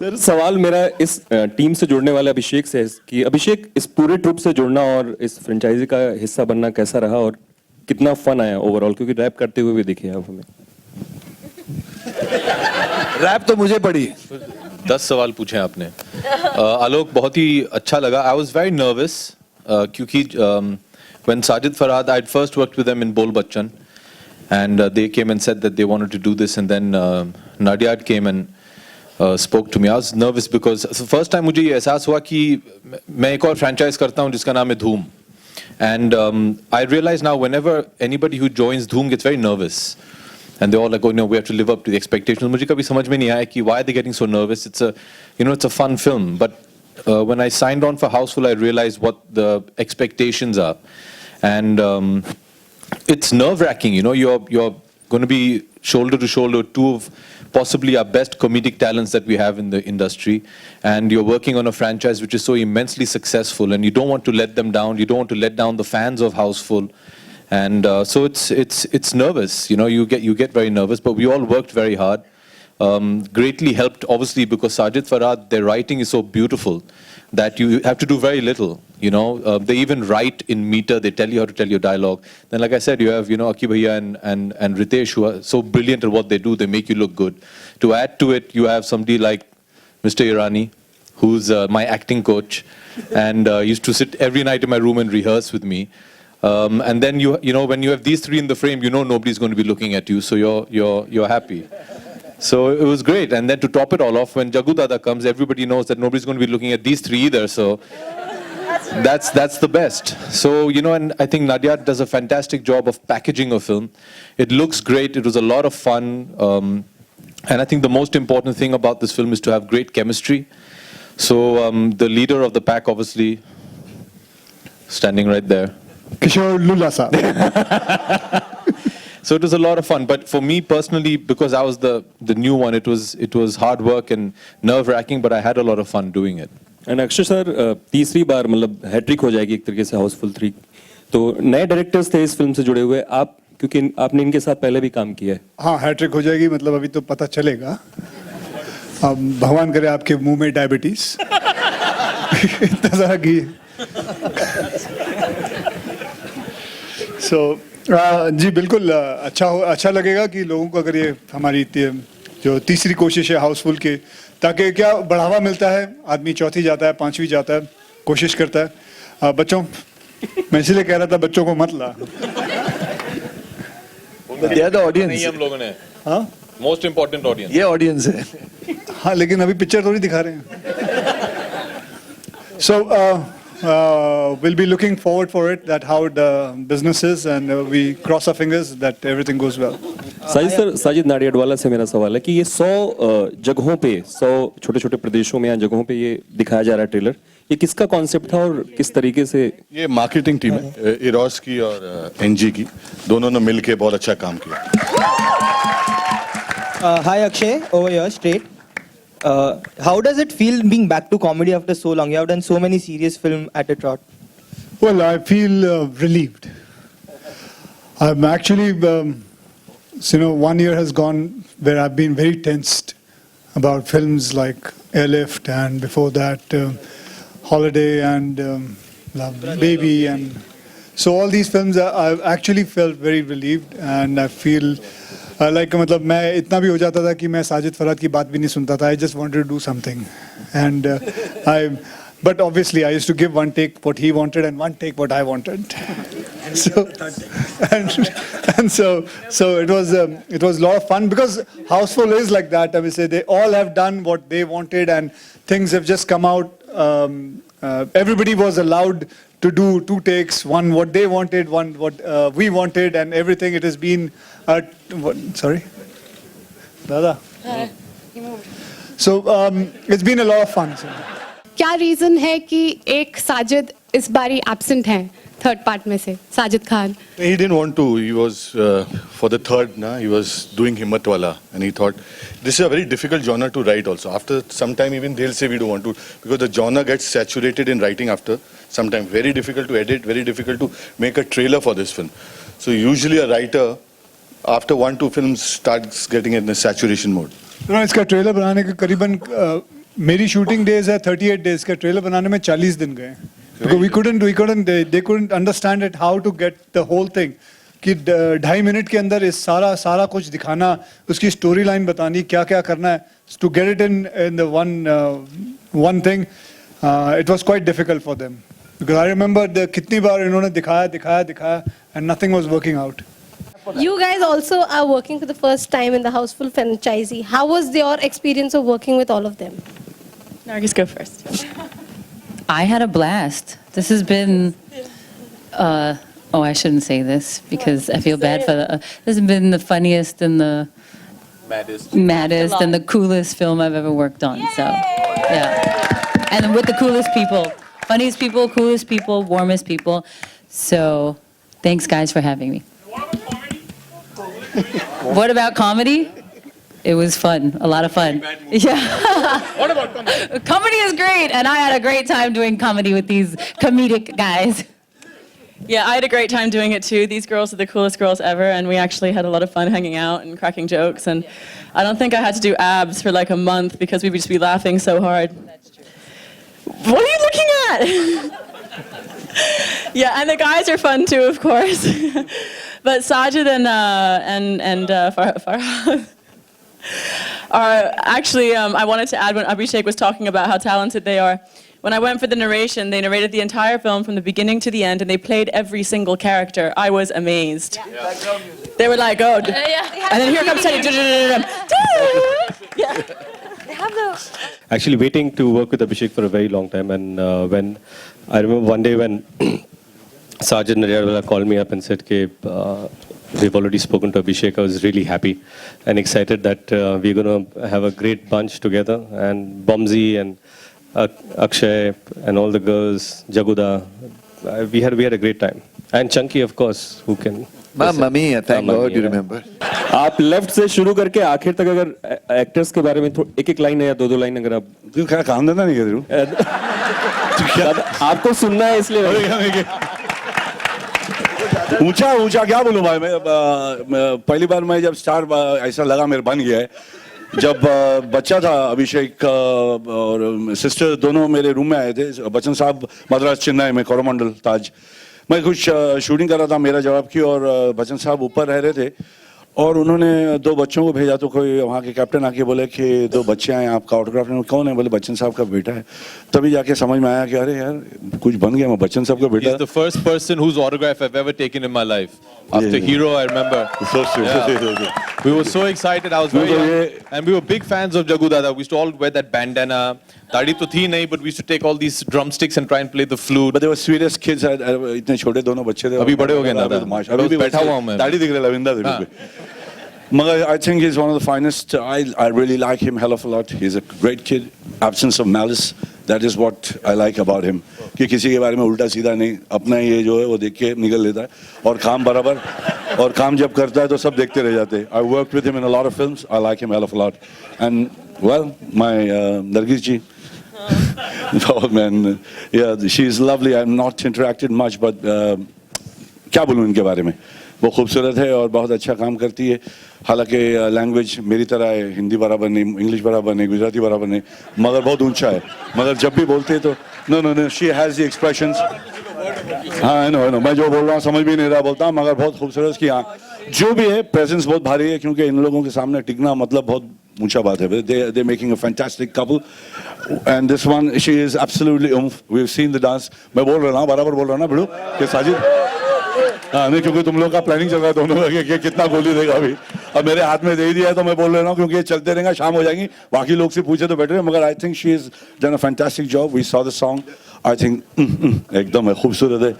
Sir सवाल मेरा इस टीम से जुड़ने वाले अभिषेक से है कि अभिषेक इस पूरे ट्रुप से जुड़ना और इस फ्रेंचाइजी का हिस्सा बनना कैसा रहा और कितना फन आया ओवरऑल, क्योंकि रैप करते हुए भी दिखे आप हमें। रैप तो मुझे पड़ी। 10 सवाल पूछे आपने। आलोक, बहुत ही अच्छा लगा। आई वॉज वेरी नर्वस क्योंकि when Sajid Farhad, I'd first worked with them in Bol Bachchan, and they came and said that they wanted to do this, and then Nadiad came and spoke to me. I was nervous because the first time मुझे ये एहसास हुआ कि मैं एक और franchise करता हूँ जिसका नाम है धूम, and I realize now whenever anybody who joins Dhoom gets very nervous. And they're all like, oh no, we have to live up to the expectations. मुझे कभी समझ में नहीं आया कि why are they getting so nervous? It's a fun film. But when I signed on for Housefull, I realized what the expectations are, and it's nerve-wracking. You're going to be shoulder to shoulder two of possibly our best comedic talents that we have in the industry, and you're working on a franchise which is so immensely successful, and you don't want to let them down. You don't want to let down the fans of Housefull. And so it's nervous, you get very nervous, but we all worked very hard. Greatly helped, obviously, because Sajid Farhad, their writing is so beautiful that you have to do very little. They even write in meter. They tell you how to tell your dialogue. Then, like I said, you have Aki Bhaiya and Ritesh, who are so brilliant at what they do. They make you look good. To add to it, you have somebody like Mr. Irani, who's my acting coach, and used to sit every night in my room and rehearse with me. And then when you have these three in the frame, nobody's going to be looking at you, so you're happy. So it was great. And then to top it all off, when Jagu Dada comes, everybody knows that nobody's going to be looking at these three either. So that's the best. So and I think Nadia does a fantastic job of packaging a film. It looks great. It was a lot of fun. And I think the most important thing about this film is to have great chemistry. So the leader of the pack, obviously, standing right there. Kishore Lulasa. So it was a lot of fun, but for me personally, because I was the new one, it was hard work and nerve-wracking, but I had a lot of fun doing it. And Akshay sir तीसरी बार मतलब hat trick हो जाएगी एक तरीके से हाउसफुल 3। तो नए directors थे इस फिल्म से जुड़े हुए आप, क्योंकि आपने इनके साथ पहले भी काम किया है। हाँ, हैट्रिक हो जाएगी मतलब अभी तो पता चलेगा। अब भगवान करे आपके मुंह में डायबिटीज इतना सारा घी। जी बिल्कुल अच्छा लगेगा कि लोगों को अगर ये हमारी जो तीसरी कोशिश है हाउसफुल की, ताकि क्या बढ़ावा मिलता है, आदमी चौथी जाता है, पांचवी जाता है, कोशिश करता है। बच्चों, मैं इसलिए कह रहा था बच्चों को मत ला। ऑडियंस नहीं हम लोगों ने, हाँ मोस्ट इम्पोर्टेंट ऑडियंस, ये ऑडियंस है। हाँ लेकिन अभी पिक्चर थोड़ी दिखा रहे हैं। So we'll be looking forward for it, that how the business is, and we cross our fingers that everything goes well. Sajid sir, Sajid Nadiadwala से मेरा सवाल है कि ये 100 जगहों पे, 100 छोटे-छोटे प्रदेशों में या जगहों पे ये दिखाया जा रहा है ट्रेलर, ये किसका कॉन्सेप्ट था और किस तरीके से? ये मार्केटिंग टीम है, इरोस की और एनजी की, दोनों ने मिलके बहुत अच्छा काम किया। Hi Akshay, over here straight. How does it feel being back to comedy after so long? You have done so many serious films at a trot. Well, I feel relieved. I'm actually, 1 year has gone where I've been very tensed about films like Airlift, and before that, Holiday and Baby, and so all these films I've actually felt very relieved, and I feel like मतलब मैं इतना भी हो जाता था कि मैं साजिद फरहाद की बात भी नहीं सुनता था. I just wanted to do something, and but obviously I used to give one take what he wanted and one take what I wanted. So it was a lot of fun, because Housefull is like that. I would say they all have done what they wanted, and things have just come out. Everybody was allowed to do 2 takes, one what they wanted, one what we wanted, and everything. It has been sorry, Dada. So it's been a lot of fun. क्या reason है कि एक साजिद इस बारी absent हैं third part में से, Sajid Khan? He didn't want to. He was for the third. He was doing Himmat Wala, and he thought this is a very difficult genre to write. Also, after some time, even they'll say we don't want to, because the genre gets saturated in writing after some time. Very difficult to edit. Very difficult to make a trailer for this film. So usually a writer, after 1-2 films, starts getting in a saturation mode. इसका trailer बनाने के करीबन मेरी shooting days है 38 days का trailer बनाने में 40 दिन गए because they couldn't understand it how to get the whole thing कि 2.5 मिनट के अंदर इस सारा कुछ दिखाना उसकी स्टोरी लाइन बतानी क्या क्या करना है to get it in the one thing it was quite difficult for them because I remember कितनी बार इन्होंने दिखाया and nothing was working out. You guys also are working for the first time in the Housefull franchisee. How was your experience of working with all of them? Nargis, go first. I had a blast. This has been, I shouldn't say this because I feel bad for this has been the funniest and the maddest and the coolest film I've ever worked on. So, yeah. And with the coolest people, funniest people, coolest people, warmest people. So, thanks guys for having me. What about comedy? It was fun, a lot of fun. Yeah. What about comedy? Comedy is great, and I had a great time doing comedy with these comedic guys. Yeah, I had a great time doing it too. These girls are the coolest girls ever, and we actually had a lot of fun hanging out and cracking jokes. And I don't think I had to do abs for like a month because we would just be laughing so hard. That's true. What are you looking at? Yeah, and the guys are fun too, of course. But Sajid and Farhad are actually, I wanted to add when Abhishek was talking about how talented they are. When I went for the narration, they narrated the entire film from the beginning to the end, and they played every single character. I was amazed. Yeah. They were like, oh, and then here comes Teddy. Yeah. They have the... Actually waiting to work with Abhishek for a very long time, and when I remember one day when Sergeant Narayawala called me up and said, "Okay, we've already spoken to Abhishek." I was really happy and excited that we're going to have a great bunch together. And Bomzi and Akshay and all the girls, Jaguda, we had a great time. And Chunky, of course, who can. Mummy, thank God you remember. आप left से शुरू करके आखिर तक अगर actors के बारे में एक लाइन या दो लाइन अगर आप तू क्या काम धंधा नहीं कर आपको सुनना है इसलिए ऊंचा क्या बोलूं भाई मैं पहली बार मैं जब स्टार ऐसा लगा मेरे बन गया है जब बच्चा था अभिषेक और सिस्टर दोनों मेरे रूम में आए थे बच्चन साहब मद्रास चेन्नई में कोरोमंडल ताज मैं कुछ शूटिंग कर रहा था मेरा जवाब की और बच्चन साहब ऊपर रह रहे थे और उन्होंने दो बच्चों को भेजा तो कोई वहाँ के कैप्टन आके बोले कि दो बच्चे आए आपका ऑटोग्राफ लेने कौन है बोले बच्चन साहब का बेटा है तभी जाके समझ में आया कि अरे यार कुछ बन गया मैं बच्चन साहब का बेटा He's the first person whose autograph I've ever taken in my life. After Hero, I remember. So sweet. We were so excited. I was very young. And we were big fans of Jagu Dada. We used to all wear that bandana. Tadi to thi nahi, but we used to take all these drumsticks and try and play the flute. But they were sweetest kids. इतने छोटे दोनों बच्चे थे अभी बड़े हो गए ना अभी भी बैठा हुआ हूं मैं दाढ़ी दिख रहा है लविंदा Magar, I think he's one of the finest. I really like him hell of a lot. He's a great kid. Absence of malice. That is what I like about him. कि किसी के बारे में उल्टा सीधा नहीं अपना ये जो है वो देख के निकल लेता है और काम बराबर और काम जब करता है तो सब देखते रह जाते हैं. I worked with him in a lot of films. I like him hell of a lot. And well, my Nargis ji. Oh man, yeah, she's lovely. I'm not interacted much, but क्या बोलूँ इनके बारे में वो खूबसूरत है और बहुत अच्छा काम करती है हालांकि लैंग्वेज मेरी तरह है हिंदी बराबर नहीं इंग्लिश बराबर नहीं गुजराती बराबर नहीं मगर बहुत ऊंचा है मगर जब भी बोलते हैं तो no she has the expressions हाँ नो मैं जो बोल रहा हूँ समझ भी नहीं रहा बोलता मगर बहुत खूबसूरत की हाँ जो भी है प्रेजेंस बहुत भारी है क्योंकि इन लोगों के सामने टिकना मतलब बहुत ऊंचा बात है they making a fantastic couple and this one she is absolutely we've seen the dance मैं बोल रहा हूँ बराबर बोल रहा हूँ ना भिड़ू कि साजिद हाँ नहीं क्योंकि तुम लोग का प्लानिंग चल रहा है दोनों का कितना गोली देगा अभी अब मेरे हाथ में दे ही दिया है तो मैं बोल रहा हूँ क्योंकि ये चलते रहेगा शाम हो जाएंगी बाकी लोग से पूछे तो बेटर मगर I think she is done a fantastic job we saw the song I think एकदम है खूबसूरत है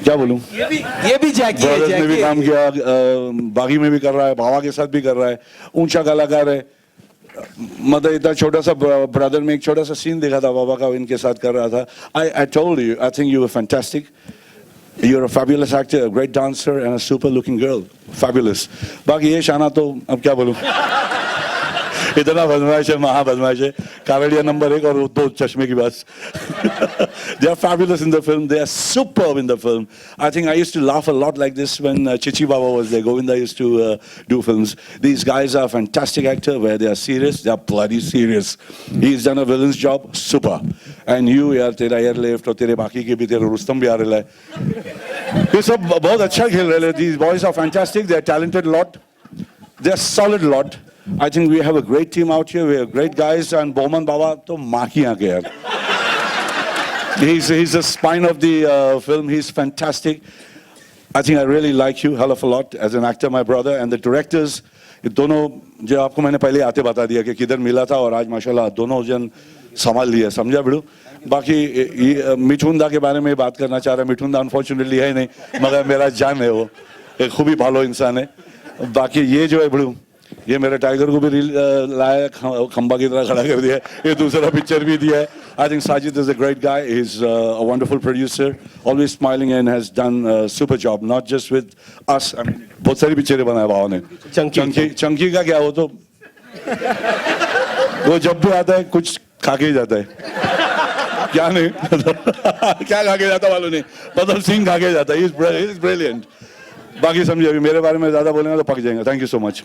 क्या बोलूं ये भी जैकी है ने भी काम किया बागी में भी कर रहा है बाबा के साथ भी कर रहा है ऊंचा कलाकार है मतलब इतना छोटा सा ब्रदर में एक छोटा सा सीन देखा था बाबा का इनके साथ कर रहा था I told you I think you were fantastic You're a fabulous actor, a great dancer, and a super-looking girl. Fabulous. बाकी ये शाना तो अब क्या बोलूं? इतना बदमाश है, महा बदमाश है. कावड़िया नंबर 1 और वो 2 चश्मे की बस. They are fabulous in the film. They are superb in the film. I think I used to laugh a lot like this when Chichi Baba was there. Govinda used to do films. These guys are fantastic actors. Where they are serious, they are bloody serious. He's done a villain's job, super. And you, यार तेरा airlift और तेरे बाकी के भी तेरे रुस्तम भी आ रहे हैं. ये सब बहुत अच्छा खेल रहे हैं. These boys are fantastic. They are talented lot. They are solid lot. I think we have a great team out here. We have great guys. And Bowman Baba तो माँ की आंखें यार. He's the spine of the film. He's fantastic. I think I really like you hell of a lot as an actor, my brother, and the directors. ये दोनों जो आपको मैंने पहले आते बता दिया कि किधर मिला था और आज माशाल्लाह दोनों जन संभाल लिए. समझा बिड़ू. बाकी मिठुन दा के बारे में बात करना चाह रहा. मिठुन दा अनफॉर्चुनेटली है नहीं, मगर मेरा जान है. वो एक खूबी भालो इंसान है. बाकी ये जो है बिड़ू, ये मेरे टाइगर को भी लाया, खंबा की तरह खड़ा कर दिया है. ये दूसरा पिक्चर भी दिया है. I think Sajid is a great guy. He's a wonderful producer, always smiling and has done a super job, not just with us. I mean, बहुत सारी पिक्चरें बनाया भाव ने. चंकी का क्या हो तो वो जब भी आता है कुछ खा के ही जाता है. क्या नहीं क्या खा के जाता वालों ने पतल सिंह खा के जाता है. He's brilliant. बाकी समझिए अभी मेरे बारे में ज्यादा बोलेंगे तो पक जाएंगे. Thank you so much.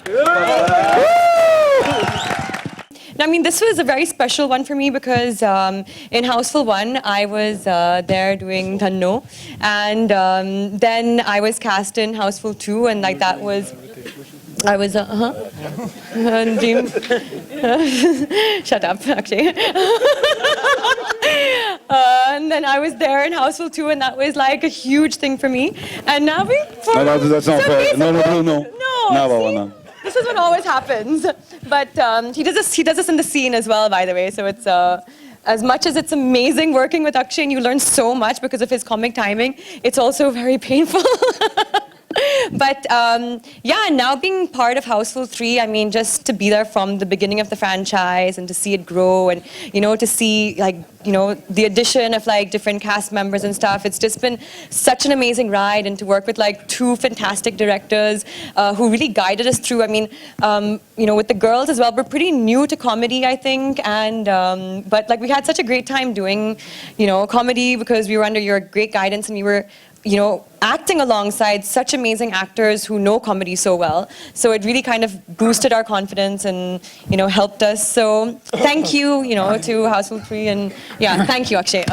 I mean, this was a very special one for me because in Housefull 1, I was there doing Dhanno, and then I was cast in Housefull 2, and like that was, I was, Dream, shut up, actually. And then I was there in Housefull 2, and that was like a huge thing for me. And now we, No, that's not fair. No. No, this is what always happens. But he does this in the scene as well, by the way. So it's as much as it's amazing working with Akshay, and you learn so much because of his comic timing, it's also very painful. But yeah, now being part of Housefull 3, I mean, just to be there from the beginning of the franchise and to see it grow, and to see the addition of like different cast members and stuff, it's just been such an amazing ride, and to work with like 2 fantastic directors who really guided us through. I mean, with the girls as well, we're pretty new to comedy, I think, and but like we had such a great time doing comedy because we were under your great guidance, and we were acting alongside such amazing actors who know comedy so well. So it really kind of boosted our confidence and, helped us. So thank you, to Housefull 3, and yeah, thank you, Akshay.